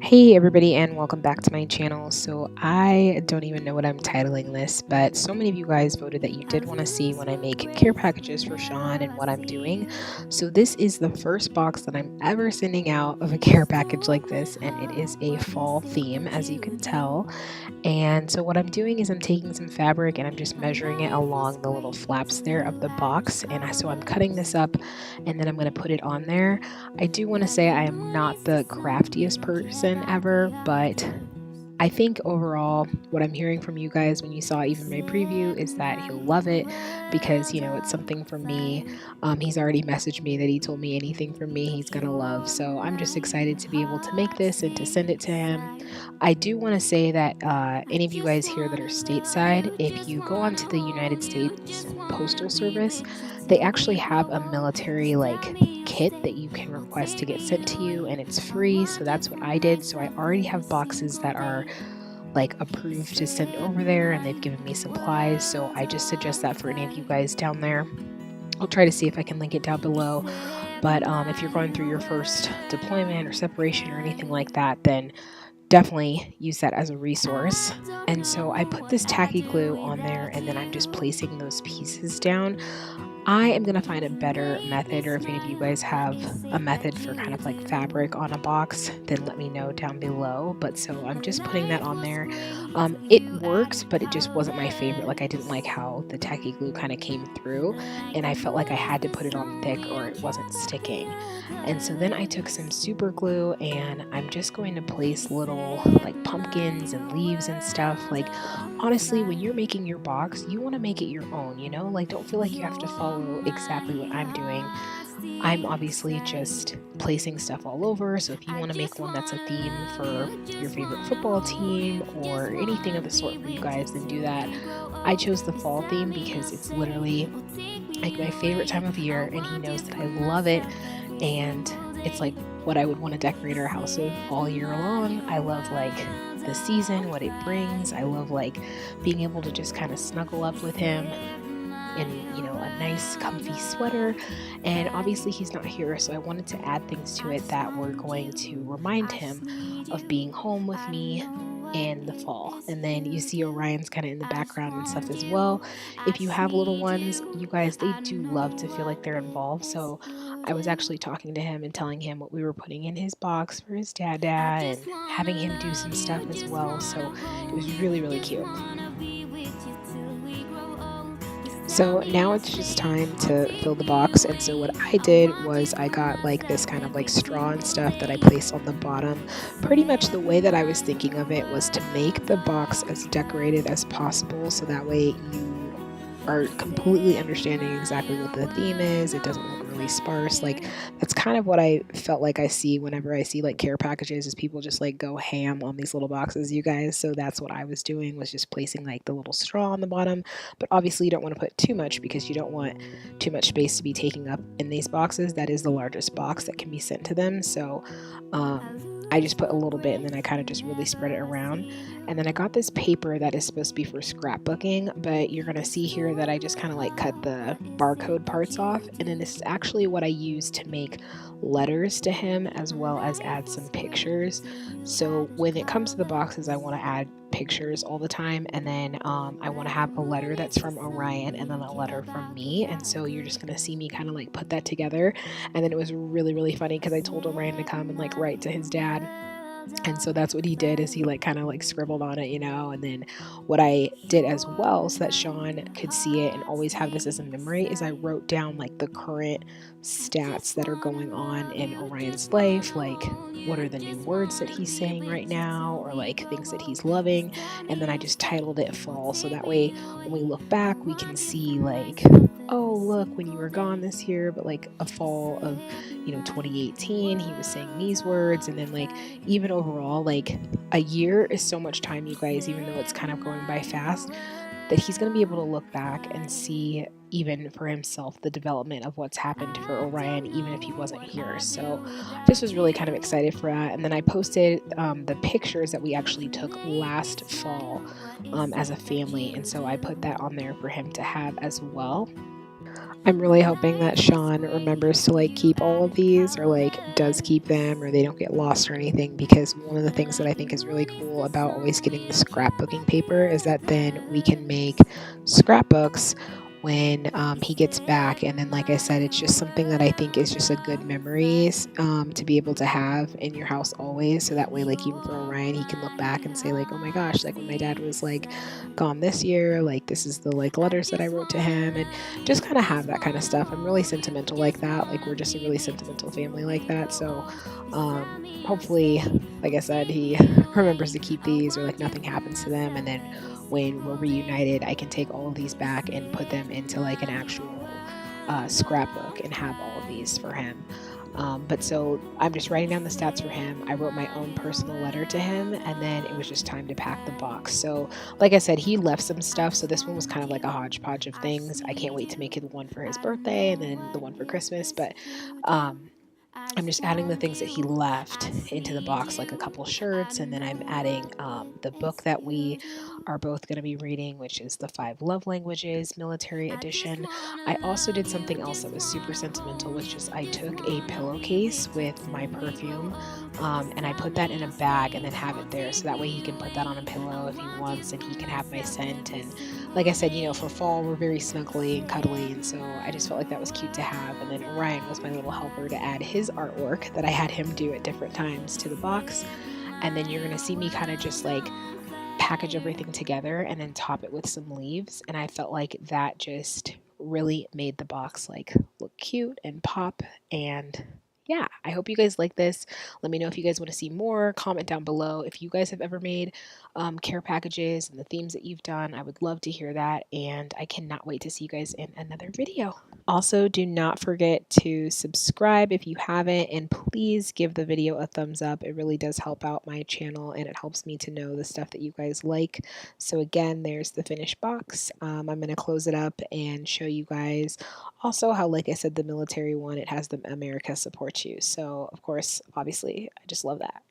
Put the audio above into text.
Hey everybody, and welcome back to my channel. So I don't even know what I'm titling this, but so many of you guys voted that you did want to see when I make care packages for Sean and what I'm doing. So this is the first box that I'm ever sending out of a care package like this, and it is a fall theme, as you can tell. And so what I'm doing is I'm taking some fabric and I'm just measuring it along the little flaps there of the box. So I'm cutting this up and then I'm going to put it on there. I do want to say I am not the craftiest person ever, but I think overall what I'm hearing from you guys when you saw even my preview is that he'll love it because, it's something for me. He's already messaged me that he told me anything from me he's going to love. So I'm just excited to be able to make this and to send it to him. I do want to say that any of you guys here that are stateside, if you go onto the United States Postal Service, they actually have a military kit that you can request to get sent to you, and it's free. So that's what I did. So I already have boxes that are approved to send over there, and they've given me supplies. So I just suggest that for any of you guys down there. I'll try to see if I can link it down below. But if you're going through your first deployment or separation or anything like that, then definitely use that as a resource. And so I put this tacky glue on there, and then I'm just placing those pieces down. I am going to find a better method, or if any of you guys have a method for kind of like fabric on a box, then let me know down below. But so I'm just putting that on there. It works, but it just wasn't my favorite. I didn't like how the tacky glue kind of came through, and I felt like I had to put it on thick or it wasn't sticking. And so then I took some super glue and I'm just going to place little pumpkins and leaves and stuff. Honestly, when you're making your box, you want to make it your own, don't feel like you have to follow exactly what I'm doing. I'm obviously just placing stuff all over, so if you want to make one that's a theme for your favorite football team or anything of the sort for you guys, then do that. I chose the fall theme because it's literally my favorite time of year, and he knows that I love it, and it's what I would want to decorate our house with all year long. I love the season, what it brings. I love being able to just kind of snuggle up with him in a nice comfy sweater. And obviously he's not here, so I wanted to add things to it that were going to remind him of being home with me in the fall. And then you see Orion's kind of in the background and stuff as well. If you have little ones, you guys, they do love to feel like they're involved. So I was actually talking to him and telling him what we were putting in his box for his dad and having him do some stuff as well. So it was really, really cute. So now it's just time to fill the box, and so what I did was I got this kind of straw and stuff that I placed on the bottom. Pretty much the way that I was thinking of it was to make the box as decorated as possible, so that way you are completely understanding exactly what the theme is. It doesn't look really sparse. That's kind of what I felt like I see whenever I see care packages, is people just go ham on these little boxes, you guys. So that's what I was doing, was just placing the little straw on the bottom. But obviously you don't want to put too much, because you don't want too much space to be taking up in these boxes. That is the largest box that can be sent to them. So I just put a little bit, and then I kind of just really spread it around. And then I got this paper that is supposed to be for scrapbooking, but you're going to see here that I just kind of cut the barcode parts off. And then this is actually what I use to make letters to him, as well as add some pictures. So when it comes to the boxes, I want to add pictures all the time, and then I want to have a letter that's from Orion and then a letter from me. And so you're just going to see me kind of put that together. And then it was really, really funny because I told Orion to come and write to his dad. And so that's what he did, is he kind of scribbled on it, and then what I did as well, so that Sean could see it and always have this as a memory, is I wrote down the current stats that are going on in Orion's life, what are the new words that he's saying right now, or things that he's loving. And then I just titled it fall, so that way when we look back we can see oh, look, when you were gone this year, but a fall of 2018, he was saying these words. And then even overall, a year is so much time, you guys, even though it's kind of going by fast, that he's going to be able to look back and see, even for himself, the development of what's happened for Orion, even if he wasn't here. So this was really kind of excited for that. And then I posted the pictures that we actually took last fall as a family, and so I put that on there for him to have as well. I'm really hoping that Sean remembers to like keep all of these, or like does keep them, or they don't get lost or anything, because one of the things that I think is really cool about always getting the scrapbooking paper is that then we can make scrapbooks when he gets back. And then, like I said, it's just something that I think is just a good memories to be able to have in your house always, so that way, like, even for Orion, he can look back and say like, oh my gosh, like when my dad was like gone this year, like this is the like letters that I wrote to him, and just kind of have that kind of stuff. I'm really sentimental like that. Like, we're just a really sentimental family like that. So hopefully, like I said, he remembers to keep these, or like nothing happens to them. And then when we're reunited, I can take all of these back and put them into like an actual scrapbook and have all of these for him. But so I'm just writing down the stats for him. I wrote my own personal letter to him, and then it was just time to pack the box. So, like I said, he left some stuff. So this one was kind of like a hodgepodge of things. I can't wait to make it one for his birthday and then the one for Christmas. But um, I'm just adding the things that he left into the box, like a couple shirts, and then I'm adding the book that we are both going to be reading, which is the Five Love Languages Military Edition. I also did something else that was super sentimental, which is I took a pillowcase with my perfume and I put that in a bag and then have it there, so that way he can put that on a pillow if he wants, and he can have my scent. And like I said, for fall, we're very snuggly and cuddly, and so I just felt like that was cute to have. And then Orion was my little helper to add his artwork that I had him do at different times to the box. And then you're going to see me kind of just like package everything together and then top it with some leaves. And I felt like that just really made the box like look cute and pop. And yeah, I hope you guys like this. Let me know if you guys want to see more. Comment down below if you guys have ever made care packages and the themes that you've done. I would love to hear that. And I cannot wait to see you guys in another video. Also, do not forget to subscribe if you haven't, and please give the video a thumbs up. It really does help out my channel, and it helps me to know the stuff that you guys like. So again, there's the finished box. I'm going to close it up and show you guys also how, like I said, the military one, it has the America Supports You. So of course, obviously, I just love that.